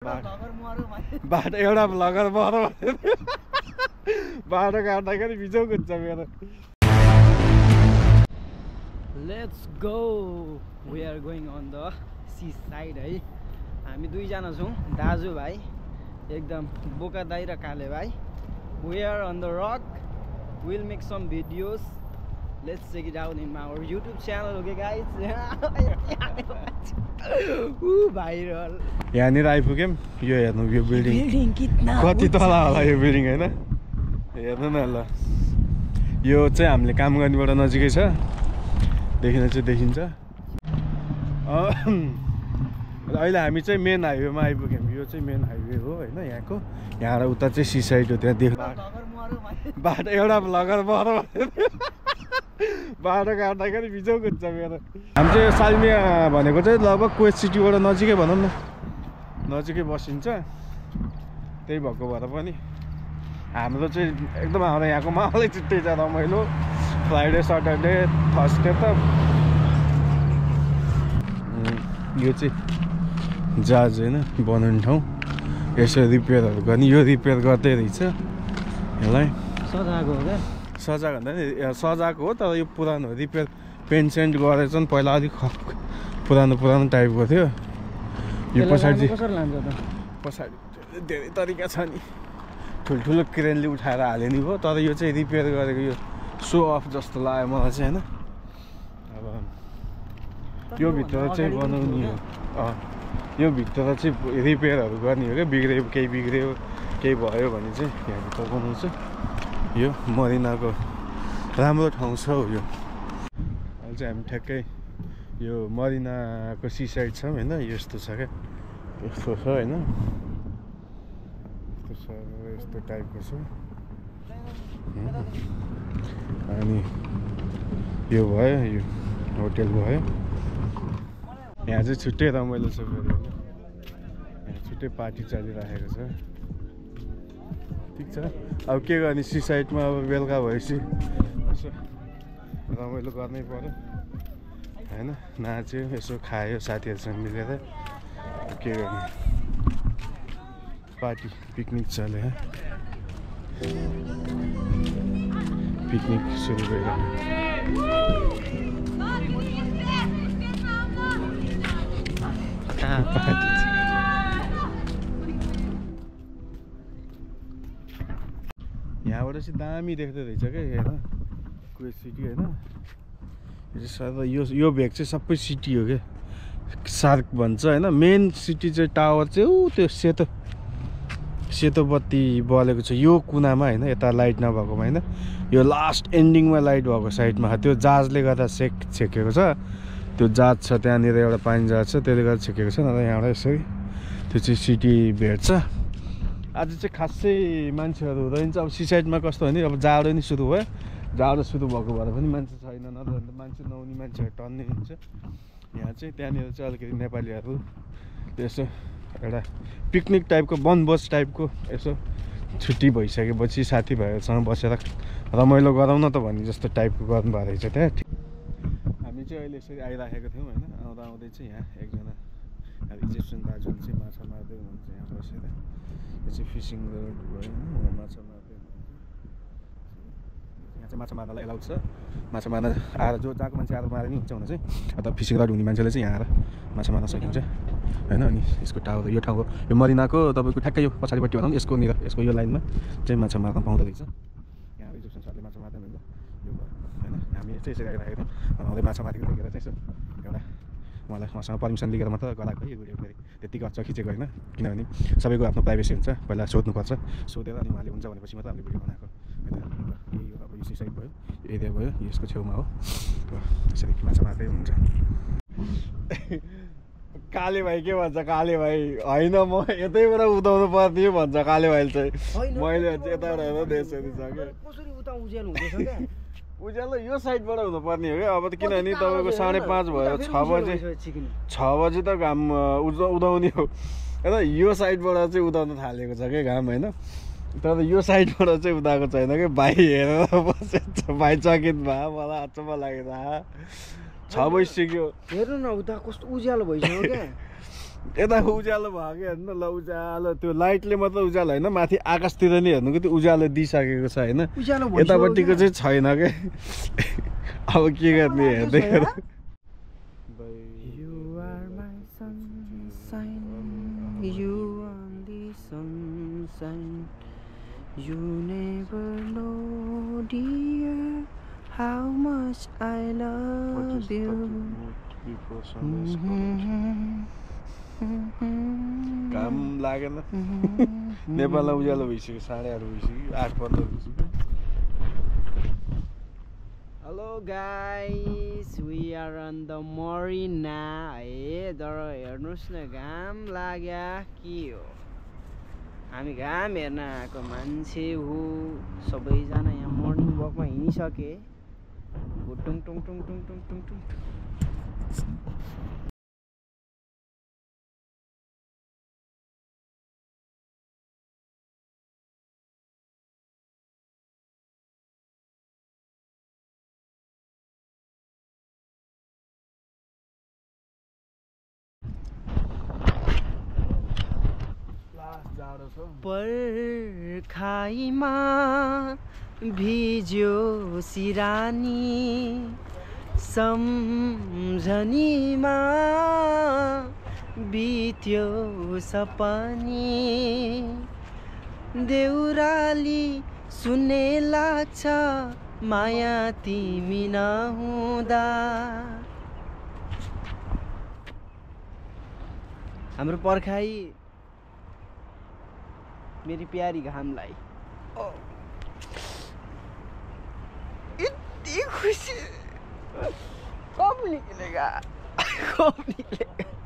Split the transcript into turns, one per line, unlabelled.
बाटो एउटा भ्लगर मरो बाटो काट्दाखेरि बिजोग हुन्छ मेरो
let's go we are going on the seaside है हामी दुईजना छौँ दाजु भाइ एकदम बोका दाइ र काले भाइ we are on the rock will make some videos let's check it out in our YouTube channel okay guys viral
यहाँनिर आइपुग्यौँ यो हेर्नु यो बिल्डिङ कति तल होला यो बिल्डिङ होइन हेर्नु न ल यो चाहिँ हामीले काम गर्नेबाट नजिकै छ देखिन चाहिँ देखिन्छ अहिले हामी चाहिँ मेन हाइवेमा आइपुग्यौँ यो चाहिँ मेन हाइवे हो होइन यहाँको यहाँ उता चाहिँ सी साइड हो त्यहाँ देख्नु बाटो एउटा भ्लगर मरो बाटो काट्दाखेरि बिजोग हुन्छ मेरो हामी चाहिँ सालमिया भनेको चाहिँ लगभग क्वेस्ट सिटीबाट नजिकै भनौँ न नजिकै बसिन्छ त्यही भएको भएर पनि हाम्रो चाहिँ एकदम हाम्रो यहाँको माहौलै छिट्टै छ रमाइलो फ्राइडे सटरडे थर्सडे त यो चाहिँ जहाज होइन बनाउने ठाउँ यसो रिपेयरहरू गर्ने यो रिपेयर गर्दै रहेछ यसलाई
सजाएको हो क्या
सजाएको भन्दा नि सजाएको हो तर यो पुरानो रिपेयर पेन्ट सेन्ट गरेर चाहिँ पहिला अलिक पुरानो टाइपको थियो यो पछाडि धेरै तरिका छ नि ठुल्ठुलो क्रेनले उठाएर हाल्यो नि भयो तर यो चाहिँ रिपेयर गरेको यो सो अफ जस्तो लाग्यो मलाई चाहिँ होइन अब यो भित्र चाहिँ बनाउने हो यो भित्र चाहिँ रिपेयरहरू गर्ने हो क्या बिग्रियो केही भयो भने चाहिँ यहाँभित्र बनाउँछ यो मरिनाको राम्रो ठाउँ छ हो यो अहिले चाहिँ हामी ठ्याक्कै यो मरिनाको सी साइड छौँ होइन यस्तो छ क्या यस्तो छ होइन यस्तो टाइपको छ अनि यो भयो यो होटेल भयो यहाँ चाहिँ छुट्टै रमाइलो छ फेरि होइन यहाँ छुट्टै पार्टी चलिराखेको छ ठिक छ अब के गर्ने सी साइडमा अब बेलुका भएपछि यसो रमाइलो गर्नै पर्यो होइन नाच्यो यसो खायो साथीहरूसँग मिलेर के गर्ने पार्टी पिकनिक चल्यो पिकनिक सुरु भइरहेको यहाँबाट चाहिँ दामी देख्दो रहेछ क्या होइन क्वेस्ट सिटी होइन यो भेग चाहिँ सबै सिटी हो क्या सार्क भन्छ होइन मेन सिटी चाहिँ टावर चाहिँ ऊ त्यो सेतो बत्ती बलेको छ यो कुनामा होइन यता लाइट नभएकोमा होइन यो लास्ट एन्डिङमा लाइट भएको साइडमा त्यो जहाजले गर्दा छेकेको छ त्यो जहाज छ त्यहाँनिर एउटा पानी जहाज छ त्यसले गर्दा छेकेको छ नभए यहाँबाट यसरी त्यो चाहिँ सिटी भेट्छ आज चाहिँ खासै मान्छेहरू हुँदैन अब सी साइडमा कस्तो भने अब जाडो नि सुरु भयो जाडो सुरु भएको भएर पनि मान्छे छैन नत्र मान्छे नहुने मान्छेहरू टन्नै हुन्छ यहाँ चाहिँ त्यहाँनिर चाहिँ अलिकति नेपालीहरू यसो एउटा पिकनिक टाइपको वनभोज टाइपको यसो छुट्टी भइसकेपछि साथीभाइहरूसँग बसेर रमाइलो गराउन त भन्ने जस्तो टाइपको गर्नुभएको रहेछ त्यहाँ हामी चाहिँ अहिले यसरी आइराखेको थियौँ होइन आउँदै चाहिँ यहाँ एकजना अब इजिप्सियन दाजुले चाहिँ माछा मार्दै हुनुहुन्छ यहाँ बसेर यो चाहिँ फिसिङ रोड भयो होइन माछा मार्दै हुनुहुन्छ यहाँ चाहिँ माछा मार्नलाई एलाउड छ माछा मार्न आएर जहाँको मान्छे आएर मारे नि हुन्छ भने चाहिँ अथवा फिसिङ रोड हुने मान्छेले चाहिँ यहाँ आएर माछा मार्न सकिन्छ होइन अनि यसको टावर यो ठाउँको यो मरिनाको तपाईँको ठ्याक्कै यो पछाडिपट्टि भनौँ यसको यो लाइनमा चाहिँ माछा मार्न पाउँदो रहेछ यहाँ इजिप्सियन सरले माछा मार्दैन यो होइन हामी चाहिँ यसरी आइरहेको थियौँ आउँदै माछा मारेको देखेर चाहिँ यसो एउटा उहाँलाई उहाँसँग पर्मिसन लिएर मात्र गराएको है यो भिडियो फेरि त्यति गर्छ खिचेको होइन किनभने सबैको आफ्नो प्राइभेसी हुन्छ पहिला सोध्नुपर्छ सोधेर अनि उहाँले हुन्छ भनेपछि मात्र हामीले भिडियो बनाएको होइन यही अब यो साइड भयो एरिया भयो यसको छेउमा हो यसरी माछा मार्दै हुन्छ काले भाइ के भन्छ काले भाइ होइन म यतैबाट उदाउनु पर्ने भन्छ काले भाइले चाहिँ मैले यताबाट हेर्दा यसरी छ क्या उज्यालो यो साइडबाट हुनुपर्ने हो क्या अब त किनभने तपाईँको 5:30 भयो 6 बजे त घाम उदाउने हो होइन यो साइडबाट चाहिँ उदाउन थालेको छ क्या घाम होइन तर यो साइडबाट चाहिँ उदाएको छैन क्या भाइ हेरेर बसेछ भाइ चकित भयो मलाई अचम्म लागेर 6 बजिसक्यो
हेर्नु न उता कस्तो उज्यालो भइसक्यो क्या
यता उज्यालो भयो कि हेर्नु ल उज्यालो त्यो लाइटले मात्र उज्यालो होइन माथि आकाशतिर नि हेर्नु कि त्यो उज्यालो दिइसकेको छ होइन
उज्यालो
यतापट्टिको चाहिँ छैन के अब के गर्ने हेर्दै
You are my sunshine, you only sunshine. You never know, dear, how much I love you.
काम लागेन नेपालमा उज्यालो भइसक्यो 8:30 भइसक्यो 8:15 भइसक्यो
Hello guys, we are on the marina है तर हेर्नुहोस् न घाम लाग्या के हो हामी घाम हेर्न आएको मान्छे हो सबैजना यहाँ मर्निङ वकमा हिँडिसके टुङ टुङ टुङ टुङ टुङ टुङ टुङ पर्खाइमा भिज्यो सिरानी सम्झनीमा बित्यो सपनी देउराली सुन्ने लाग्छ माया तिमी नहुँदा हाम्रो पर्खाइ मेरी प्यारी घामलाई इतनी खुशी कब निकलेगा कब निकलेगा